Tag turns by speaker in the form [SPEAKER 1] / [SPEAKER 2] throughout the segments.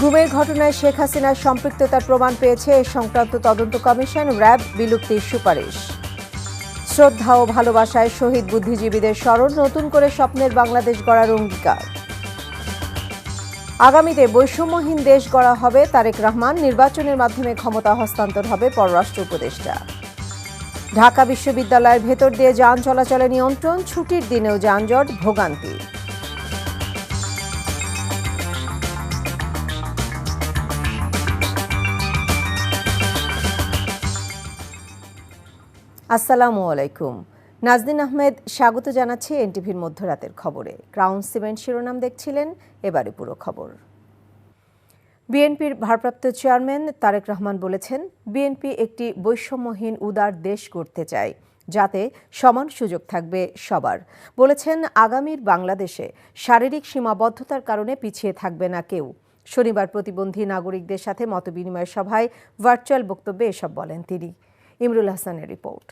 [SPEAKER 1] গুমের ঘটনায় শেখ হাসিনার সম্পৃক্ততার প্রমাণ পেয়েছে এ সংক্রান্ত তদন্ত কমিশন। র্যাব বিলুপ্তির সুপারিশ। শ্রদ্ধা ও ভালোবাসায় শহীদ বুদ্ধিজীবীদের স্মরণ, নতুন করে স্বপ্নের বাংলাদেশ গড়ার অঙ্গীকার। আগামীতে বৈষম্যহীন দেশ গড়া হবে, তারেক রহমান। নির্বাচনের মাধ্যমে ক্ষমতা হস্তান্তর হবে পররাষ্ট্র উপদেষ্টা। ঢাকা বিশ্ববিদ্যালয়ের ভেতর দিয়ে যান চলাচলে নিয়ন্ত্রণ, ছুটির দিনেও যানজট, ভোগান্তি। আসসালামু আলাইকুম। নাজনীন আহমেদ স্বাগত জানাচ্ছি এনটিভির মধ্যরাতের খবরে। ক্রাউন সিমেন্ট শিরোনাম দেখছিলেন, এবারে পুরো খবর। বিএনপির ভারপ্রাপ্ত চেয়ারম্যান তারেক রহমান বলেছেন, বিএনপি একটি বৈষম্যহীন উদার দেশ গড়তে চায়, যাতে সমান সুযোগ থাকবে সবার। বলেছেন, আগামীর বাংলাদেশে শারীরিক সীমাবদ্ধতার কারণে পিছিয়ে থাকবে না কেউ। শনিবার প্রতিবন্ধী নাগরিকদের সাথে মতবিনিময় সভায় ভার্চুয়াল বক্তব্যে এসব বলেন তিনি। ইমরুল হাসানের রিপোর্ট।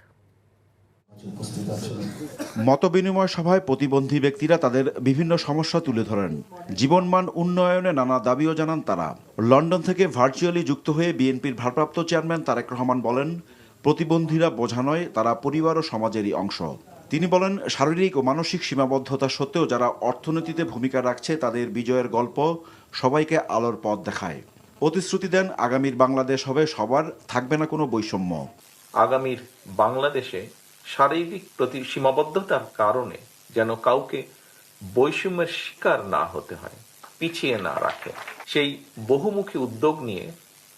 [SPEAKER 2] মতবিনিময় সভায় প্রতিবন্ধী ব্যক্তিরা তাদের বিভিন্ন সমস্যা তুলে ধরেন। জীবনমান উন্নয়নে নানা দাবিও জানান তারা। লন্ডন থেকে ভার্চুয়ালি যুক্ত হয়ে বিএনপির ভারপ্রাপ্ত চেয়ারম্যান তারেক রহমান বলেন, প্রতিবন্ধীরা বোঝা নয়, তারা পরিবার ও সমাজেরই অংশ। তিনি বলেন, শারীরিক ও মানসিক সীমাবদ্ধতা সত্ত্বেও যারা অর্থনীতিতে ভূমিকা রাখছে, তাদের বিজয়ের গল্প সবাইকে আলোর পথ দেখায়। প্রতিশ্রুতি দেন, আগামীর বাংলাদেশ হবে সবার, থাকবে না কোনো বৈষম্য।
[SPEAKER 3] আগামীর বাংলাদেশে শারীরিক প্রতি সীমাবদ্ধতার কারণে যেন কাউকে বৈষম্যের শিকার না হতে হয়, পিছিয়ে না রাখে, সেই বহুমুখী উদ্যোগ নিয়ে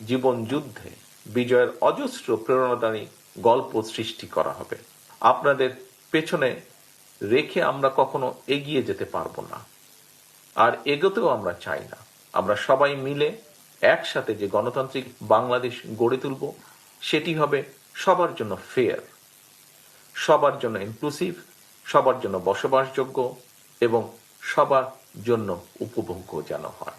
[SPEAKER 3] জীবন যুদ্ধে বিজয়ের অজস্র প্রেরণাদায়ী গল্প সৃষ্টি করা হবে। আপনাদের পেছনে রেখে আমরা কখনো এগিয়ে যেতে পারবো না, আর এগোতেও আমরা চাই না। আমরা সবাই মিলে একসাথে যে গণতান্ত্রিক বাংলাদেশ গড়ে তুলব, সেটি হবে সবার জন্য ফেয়ার, সবার জন্য ইনক্লুসিভ, সবার জন্য বসবাসযোগ্য এবং সবার জন্য উপভোগ্য যেন হয়।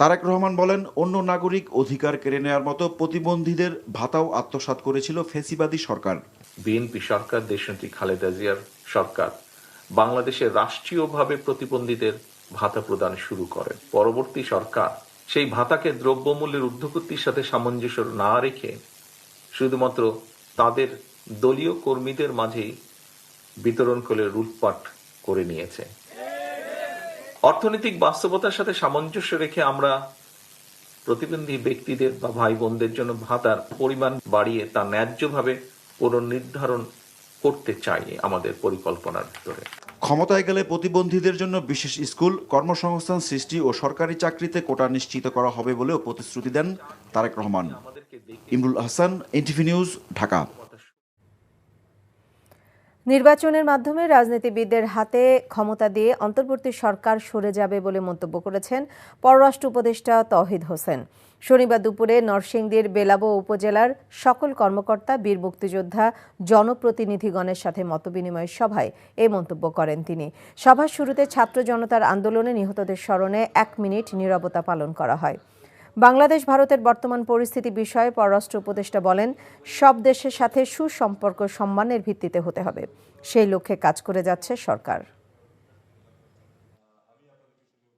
[SPEAKER 2] তারেক রহমান বলেন, অন্য নাগরিক অধিকার কেড়ে নেওয়ার মতো প্রতিবন্ধীদের ভাতাও আত্মসাৎ করেছিল ফ্যাসিবাদী সরকার।
[SPEAKER 3] বিএনপি সরকার, দেশনেত্রী খালেদা জিয়ার সরকার বাংলাদেশে রাষ্ট্রীয়ভাবে প্রতিবন্ধীদের ভাতা প্রদান শুরু করে। পরবর্তী সরকার সেই ভাতাকে দ্রব্যমূল্যের ঊর্ধ্বগতির সাথে সামঞ্জস্য না রেখে শুধুমাত্র তাদের দলীয় কর্মীদের মাঝেই বিতরণ করে লুটপাট করে নিয়েছে। অর্থনৈতিক বাস্তবতার সাথে সামঞ্জস্য রেখে আমরা প্রতিবন্ধী ব্যক্তিদের বা ভাই বোনদের জন্য ভাতার পরিমাণ বাড়িয়ে তা ন্যায্যভাবে পুনর্নির্ধারণ করতে চাই আমাদের পরিকল্পনার ভিতরে।
[SPEAKER 2] ক্ষমতায় গেলে প্রতিবন্ধীদের জন্য বিশেষ স্কুল, কর্মসংস্থান সৃষ্টি ও সরকারি চাকরিতে কোটা নিশ্চিত করা হবে বলেও প্রতিশ্রুতি দেন তারেক রহমান। Imrul Hasan, NTV news, Dhaka.
[SPEAKER 1] নির্বাচনের মাধ্যমে রাজনীতিবিদদের হাতে ক্ষমতা দিয়ে অন্তর্বর্তী সরকার সরে যাবে বলে মন্তব্য করেছেন পররাষ্ট্র উপদেষ্টা তৌহিদ হোসেন। শনিবার দুপুরে নরসিংদীর বেলাবো উপজেলার সকল কর্মকর্তা, বীর মুক্তিযোদ্ধা, জনপ্রতিনিধিগণের সাথে মতবিনিময় সভায় এই মন্তব্য করেন তিনি। সভার শুরুতে ছাত্র জনতার আন্দোলনে নিহতদের স্মরণে 1 মিনিট নীরবতা পালন করা হয়। বাংলাদেশ ভারতের বর্তমান পরিস্থিতি বিষয়ে পররাষ্ট্র উপদেষ্টা বলেন, সব দেশের সাথে সুসম্পর্ক সম্মানের ভিত্তিতে হতে হবে। সেই লক্ষ্যে কাজ করে যাচ্ছে সরকার।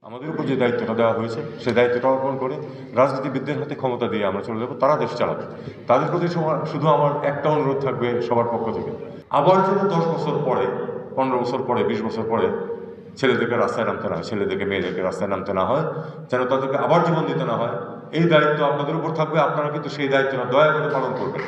[SPEAKER 4] আমাদের উপর যে দায়িত্বটা দেওয়া হয়েছে, সেই দায়িত্বটা অর্পণ করে রাজনীতিবিদদের হাতে ক্ষমতা দিয়ে আমরা চলে যাবো, তারা দেশ চালাবে। তাদের প্রতি শুধু আমার একটা অনুরোধ থাকবে সবার পক্ষ থেকে, আবার যেন 10 বছর পরে, 15 বছর পরে, 20 বছর পরে ছেলেদেরকে রাস্তায় নামতে না হয়, ছেলেদেরকে মেয়েদেরকে রাস্তায় নামতে না হয়, যেন তাদেরকে আবার জীবন দিতে না হয়। এই দায়িত্ব আপনাদের উপর থাকবে। আপনারা কিন্তু সেই দায়িত্বটা দয়া করে পালন করবেন।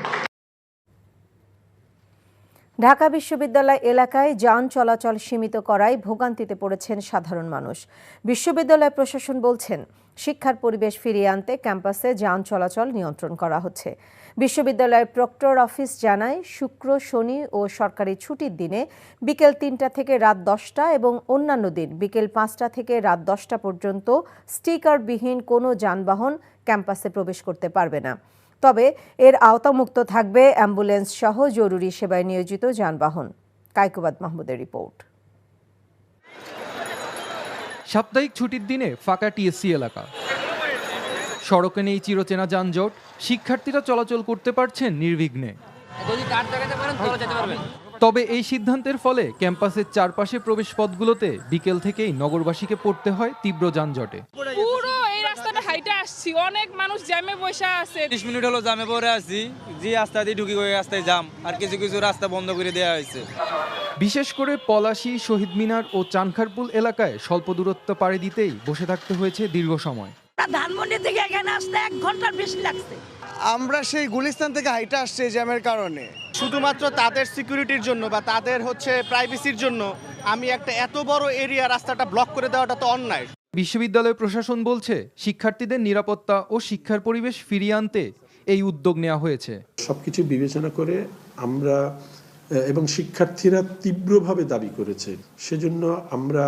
[SPEAKER 1] ঢাকা বিশ্ববিদ্যালয় এলাকায় যান চলাচল সীমিত করায় ভোগান্তিতে পড়েছেন সাধারণ মানুষ। বিশ্ববিদ্যালয় প্রশাসন বলছেন, শিক্ষার পরিবেশ ফিরিয়ে আনতে ক্যাম্পাসে যান চলাচল নিয়ন্ত্রণ করা হচ্ছে। বিশ্ববিদ্যালয়ের প্রক্টর অফিস জানায়, শুক্র, শনি ও সরকারি ছুটির দিনে বিকেল 3টা থেকে রাত 10টা এবং অন্যান্য দিন বিকেল 5টা থেকে রাত 10টা পর্যন্ত স্টিকারবিহীন কোনো যানবাহন ক্যাম্পাসে প্রবেশ করতে পারবে না। তবে এর আওতামুক্ত থাকবে অ্যাম্বুলেন্স সহ জরুরি সেবায় নিয়োজিত যানবাহন। কায়কোবাদ মাহমুদের রিপোর্ট।
[SPEAKER 5] সাপ্তাহিক ছুটির দিনে ফাঁকা টিএসসি এলাকা, সড়কে নেই চিরচেনা যানজট, শিক্ষার্থীরা চলাচল করতে পারছেন নির্বিঘ্নে। তবে এই সিদ্ধান্তের ফলে ক্যাম্পাসের চারপাশে প্রবেশপথগুলোতে বিকেল থেকেই নগরবাসীকে পড়তে হয় তীব্র যানজটে।
[SPEAKER 6] পুরো এই রাস্তাটা হাইটে আসছি, অনেক মানুষ জ্যামে বসে আছে।
[SPEAKER 7] 30 মিনিট হলো জ্যামে পড়ে আছি, যে রাস্তা দিয়ে ঢুকি ওই রাস্তায় জাম, আর কিছু কিছু রাস্তা বন্ধ করে দেওয়া হয়েছে।
[SPEAKER 5] বিশেষ করে পলাশী, শহীদ মিনার ও চানখারপুল এলাকায় স্বল্প দূরত্ব পাড়ি দিতেই বসে থাকতে হয়েছে দীর্ঘ সময়।
[SPEAKER 8] ধানমন্ডি থেকে এখানে আসতে 1 ঘন্টার বেশি লাগছে।
[SPEAKER 9] আমরা সেই গুলিস্তান থেকে হাইটে আসছি জ্যামের কারণে। শুধুমাত্র তাদের সিকিউরিটির জন্য বা তাদের প্রাইভেসির জন্য আমি একটা এত বড় এরিয়া রাস্তাটা ব্লক করে দেওয়াটা তো অন্যায়।
[SPEAKER 5] বিশ্ববিদ্যালয় প্রশাসন বলছে শিক্ষার্থীদের নিরাপত্তা ও শিক্ষার পরিবেশ ফিরিয়ে আনতে এই উদ্যোগ নেওয়া হয়েছে।
[SPEAKER 10] সবকিছু বিবেচনা করে আমরা এবং শিক্ষার্থীরা তীব্রভাবে দাবি করেছে, সেজন্য আমরা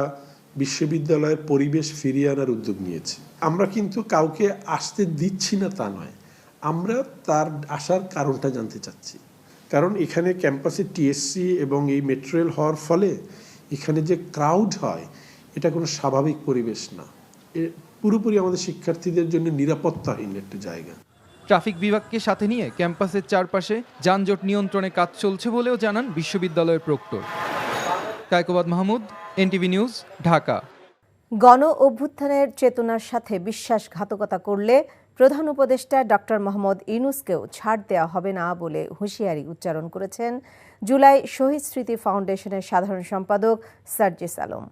[SPEAKER 10] বিশ্ববিদ্যালয়ের পরিবেশ ফিরিয়ে আনার উদ্যোগ নিয়েছি। আমরা কিন্তু কাউকে আসতে দিচ্ছি না তা নয়, আমরা তার আসার কারণটা জানতে চাচ্ছি। কারণ এখানে ক্যাম্পাসে টিএসসি এবং এই মেট্রো রেল হওয়ার ফলে এখানে যে ক্রাউড হয় এটা কোনো স্বাভাবিক পরিবেশ না, পুরোপুরি আমাদের শিক্ষার্থীদের জন্য নিরাপত্তাহীন একটা জায়গা।
[SPEAKER 5] ট্রাফিক বিভাগকে সাথে নিয়ে ক্যাম্পাসের চারপাশে যানজট নিয়ন্ত্রণে কাজ চলছে বলেও জানান বিশ্ববিদ্যালয়ের proctor. Kaikobad Mahmud, NTV news, Dhaka.
[SPEAKER 1] গণ অভ্যুত্থানের চেতনার সাথে বিশ্বাসঘাতকতা করলে প্রধান উপদেষ্টা ডক্টর মোহাম্মদ ইউনূসকেও ছাড় দেওয়া হবে না বলে হুঁশিয়ারি উচ্চারণ করেছেন জুলাই শহীদ স্মৃতি ফাউন্ডেশনের সাধারণ সম্পাদক সার্জিস আলম।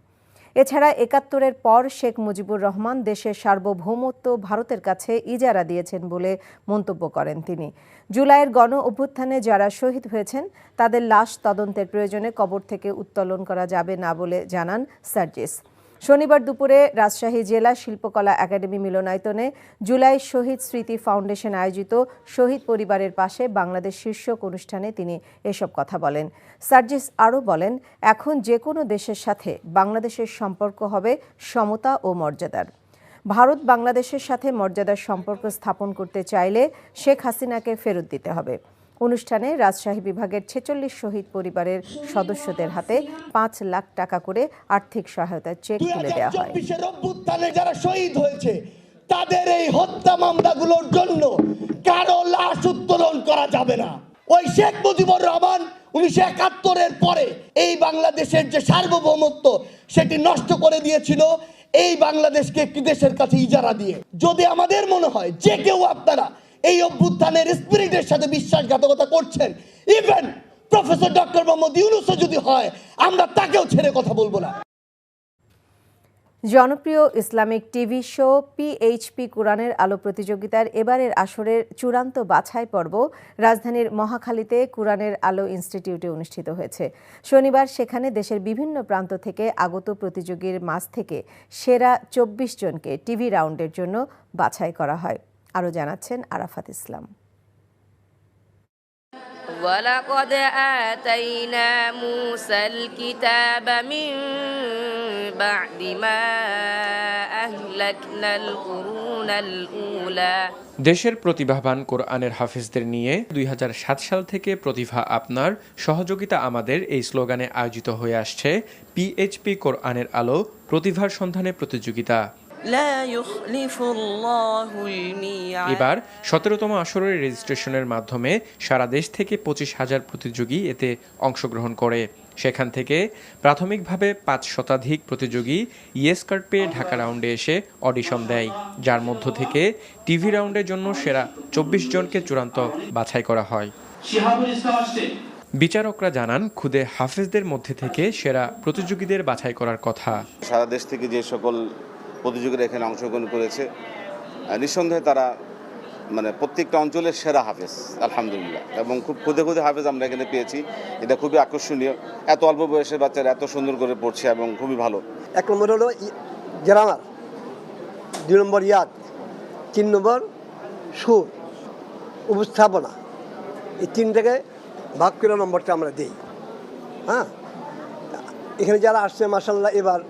[SPEAKER 1] এছাড়া ৭১-এর পর শেখ মুজিবুর রহমান দেশের সার্বভৌমত্ব ভারতের কাছে ইজারা দিয়েছেন বলে মন্তব্য করেন তিনি। জুলাইয়ের গণ অভ্যুত্থানে যারা শহীদ হয়েছেন তাদের লাশ তদন্তের প্রয়োজনে কবর থেকে উত্তোলন করা যাবে না বলে জানান সার্জিস। শনিবার দুপুরে রাজশাহী জেলা শিল্পকলা একাডেমি মিলনায়তনে জুলাই শহীদ স্মৃতি ফাউন্ডেশন আয়োজিত শহীদ পরিবারের পাশে বাংলাদেশ শীর্ষক অনুষ্ঠানে তিনি এসব কথা বলেন। সার্জিস আরও বলেন, এখন যে কোনো দেশের সাথে বাংলাদেশের সম্পর্ক হবে সমতা ও মর্যাদার। ভারত বাংলাদেশের সাথে মর্যাদার সম্পর্ক স্থাপন করতে চাইলে শেখ হাসিনাকে ফেরত দিতে হবে। অনুষ্ঠানে রাজশাহী বিভাগের ৪৬ শহীদ পরিবারের সদস্যদের হাতে ৫ লাখ টাকা করে আর্থিক সহায়তার চেক তুলে দেওয়া হয়।
[SPEAKER 11] ২০২৪-এর অভ্যুত্থানে যারা শহীদ হয়েছে তাদের এই হত্যা মামলাগুলোর জন্য কারো লাশ উত্তোলন করা যাবে না। ওই শেখ মুজিবুর রহমান ১৯৭১-এর পরে এই বাংলাদেশের যে সার্বভৌমত্ব সেটি নষ্ট করে দিয়েছিল এই বাংলাদেশকে একটি দেশের কাছে ইজারা দিয়ে। যদি আমাদের মনে হয় যে কেউ আপনারা এই অভ্যুত্থানের স্পিরিটের সাথে বিশ্বাসঘাতকতা করছেন, ইভেন প্রফেসর ডক্টর মোহাম্মদ ইউনূসও যদি হয়, আমরা তাকেও ছেড়ে কথা বলবো না।
[SPEAKER 1] জনপ্রিয় ইসলামিক টিভি শো পিএইচপি কোরআনের আলো প্রতিযোগিতার এবারের আসরের চূড়ান্ত বাছাই পর্ব রাজধানীর মহাখালীতে কোরআনের আলো ইনস্টিটিউটে অনুষ্ঠিত হয়েছে। শনিবার সেখানে দেশের বিভিন্ন প্রান্ত থেকে আগত প্রতিযোগীর মাঝ থেকে সেরা ২৪ জনকে টিভি রাউন্ডের জন্য বাছাই করা হয়। আরও জানাচ্ছেন আরাফাত ইসলাম।
[SPEAKER 8] ولقد آتينا موسى الكتاب من بعد ما أهلكنا القرون الأولى।
[SPEAKER 12] দেশের প্রতিভাবান কোরআনের হাফেজদের নিয়ে ২০০৭ সাল থেকে প্রতিভা আপনার, সহযোগিতা আমাদের এই স্লোগানে আয়োজিত হয়ে আসছে পিএইচপি কোরআনের আলো প্রতিভার সন্ধানে প্রতিযোগিতা। এবার ১৭তম আসরের রেজিস্ট্রেশনের মাধ্যমে সারা দেশ থেকে ২৫,০০০ প্রতিযোগী এতে অংশগ্রহণ করে। সেখান থেকে প্রাথমিকভাবে ৫ শতাধিক প্রতিযোগী ইয়েস কার্ড পেয়ে ঢাকা রাউন্ডে এসে অডিশন দেয়, যার মধ্য থেকে টিভি রাউন্ডের জন্য সেরা ২৪ জনকে চূড়ান্ত বাছাই করা হয়। বিচারকরা জানান, খুদে হাফেজদের মধ্যে থেকে সেরা প্রতিযোগীদের বাছাই করার কথা।
[SPEAKER 13] সারা দেশ থেকে যে সকল প্রতিযোগীরা এখানে অংশগ্রহণ করেছে, নিঃসন্দেহে তারা প্রত্যেকটা অঞ্চলের সেরা হাফেজ আলহামদুলিল্লাহ, এবং খুব খুদে খুদে হাফেজ আমরা এখানে পেয়েছি। এটা খুবই আকর্ষণীয়, এত অল্প বয়সের বাচ্চারা এত সুন্দর করে পড়ছে এবং খুবই ভালো।
[SPEAKER 14] ১ নম্বর হলো গ্রামার, ২ নম্বর ইয়াদ, ৩ নম্বর সুর, উপস্থাপনা। এই ৩টাকে ভাগ করে নম্বরটা আমরা দিই। হ্যাঁ, এখানে যারা আসছে মাশাআল্লাহ এবার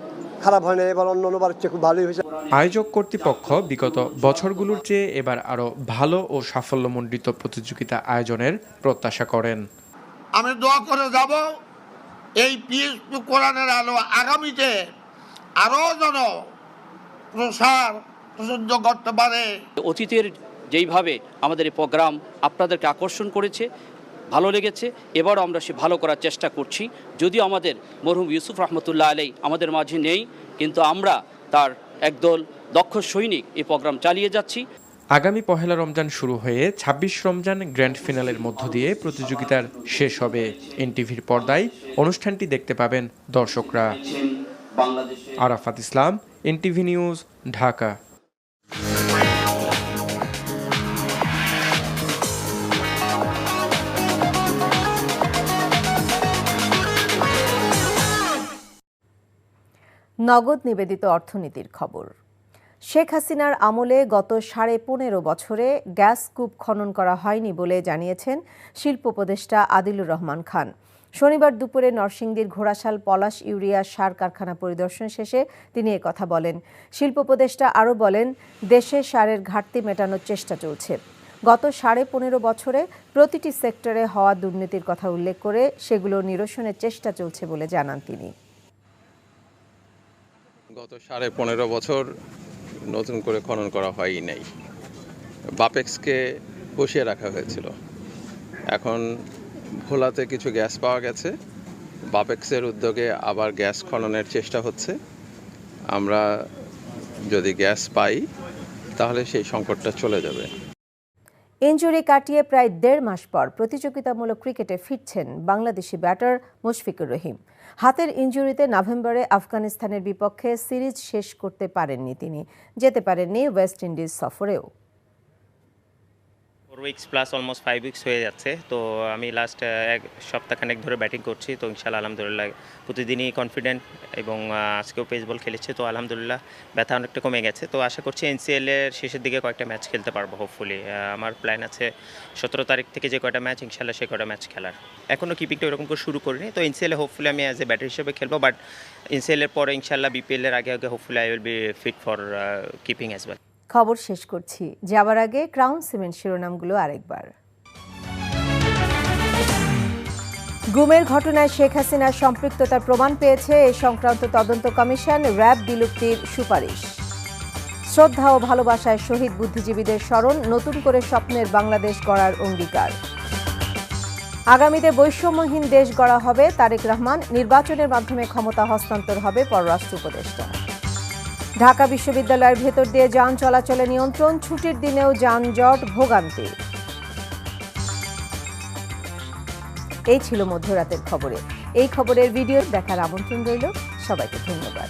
[SPEAKER 14] খারাপ হয় না, এবার অন্যবার চেয়ে খুব ভালোই হয়েছে।
[SPEAKER 12] আয়োজক কর্তৃপক্ষ বিগত বছরগুলোর চেয়ে এবার আরো ভালো ও সাফল্যমণ্ডিত প্রতিযোগিতা আয়োজনের প্রত্যাশা করেন।
[SPEAKER 11] আমি দোয়া করে যাব এই পিএইচপি কোরআনের আলো আগামীতে আরো যেন প্রসার্য করতে পারে।
[SPEAKER 15] অতীতের যেইভাবে আমাদের এই প্রোগ্রাম আপনাদেরকে আকর্ষণ করেছে, ভালো লেগেছে, এবারও আমরা সে ভালো করার চেষ্টা করছি। যদিও আমাদের মরহুম ইউসুফ রহমতুল্লাহ আলাই আমাদের মাঝে নেই, কিন্তু আমরা তার একদল দক্ষ সৈনিক এই প্রোগ্রাম চালিয়ে যাচ্ছি।
[SPEAKER 12] আগামী পহেলা রমজান শুরু হয়ে ২৬ রমজান গ্র্যান্ড ফিনালের মধ্য দিয়ে প্রতিযোগিতার শেষ হবে। এনটিভির পর্দায় অনুষ্ঠানটি দেখতে পাবেন দর্শকরা। আরাফাত ইসলাম, এনটিভি নিউজ, ঢাকা।
[SPEAKER 1] নগদ নিবেদিত অর্থনীতির খবর। শেখ হাসিনার আমলে গত ১৫.৫ বছরে গ্যাস কূপ খনন করা হয়নি বলে জানিয়েছেন শিল্প উপদেষ্টা আদিলুর রহমান খান। শনিবার দুপুরে নরসিংদীর ঘোড়াশাল পলাশ ইউরিয়া সার কারখানা পরিদর্শন শেষে তিনি একথা বলেন। শিল্প উপদেষ্টা আরও বলেন, দেশে সারের ঘাটতি মেটানোর চেষ্টা চলছে। গত ১৫.৫ বছরে প্রতিটি সেক্টরে হওয়া দুর্নীতির কথা উল্লেখ করে সেগুলো নিরসনের চেষ্টা চলছে বলে জানান তিনি।
[SPEAKER 16] গত 15.৫ বছর নতুন করে খনন করা হয়ই নাই। বাপেক্সকে বসিয়ে রাখা হয়েছিল। এখন ভোলাতে কিছু গ্যাস পাওয়া গেছে, বাপেক্সের উদ্যোগে আবার গ্যাস খননের চেষ্টা হচ্ছে। আমরা যদি গ্যাস পাই তাহলে সেই সংকটটা চলে যাবে।
[SPEAKER 1] ইনজুরি কাটিয়ে প্রায় ১.৫ মাস পর প্রতিযোগিতামূলক ক্রিকেটে ফিরছেন বাংলাদেশি ব্যাটার মুশফিকুর রহিম। হাতের ইনজুরিতে নভেম্বরে আফগানিস্তানের বিপক্ষে সিরিজ শেষ করতে পারেননি তিনি। যেতে পারেননি ওয়েস্ট ইন্ডিজ সফরেও।
[SPEAKER 17] 4 উইকস প্লাস অলমোস্ট 5 উইকস হয়ে যাচ্ছে। তো আমি লাস্ট এক সপ্তাহখানেক ধরে ব্যাটিং করছি। তো ইনশাআল্লাহ আলহামদুলিল্লাহ প্রতিদিনই কনফিডেন্ট এবং আজকেও পেস বল খেলেছে। তো আলহামদুলিল্লাহ ব্যথা অনেকটা কমে গেছে। তো আশা করছি এনসিএল এর শেষের দিকে কয়েকটা ম্যাচ খেলতে পারবো হোপফুলি। আমার প্ল্যান আছে 17 তারিখ থেকে যে কয়টা ম্যাচ ইনশাআল্লাহ সে কয়টা ম্যাচ খেলার। এখনও কিপিংটা ওরকম করে শুরু করিনি। তো এনসিএল এ হোপফুলি আমি অ্যাজ এ ব্যাটার হিসেবে খেলবো, বাট এনসিএল এর পরে ইনশাআল্লাহ বিপিএল এর আগে hopefully I will be fit for keeping as well.
[SPEAKER 1] খবর শেষ করছি, যাবার আগে ক্রাউন সিমেন্ট শিরোনামগুলো আরেকবার। গুমের ঘটনায় শেখ হাসিনার সম্পৃক্ততার প্রমাণ পেয়েছে এই সংক্রান্ত তদন্ত কমিশন। র্যাব বিলুপ্তির সুপারিশ। শ্রদ্ধা ও ভালোবাসায় শহীদ বুদ্ধিজীবীদের স্মরণ, নতুন করে স্বপ্নের বাংলাদেশ গড়ার অঙ্গীকার। আগামীতে বৈষম্যহীন দেশ গড়া হবে, তারেক রহমান। নির্বাচনের মাধ্যমে ক্ষমতা হস্তান্তর হবে পররাষ্ট্র উপদেষ্টা। ঢাকা বিশ্ববিদ্যালয়ের ভেতর দিয়ে যান চলাচলে নিয়ন্ত্রণ, ছুটির দিনেও যানজট ভোগান্তি। এই ছিল মধ্যরাতের খবরে। এই খবরের ভিডিও দেখার আমন্ত্রণ রইল। সবাইকে ধন্যবাদ।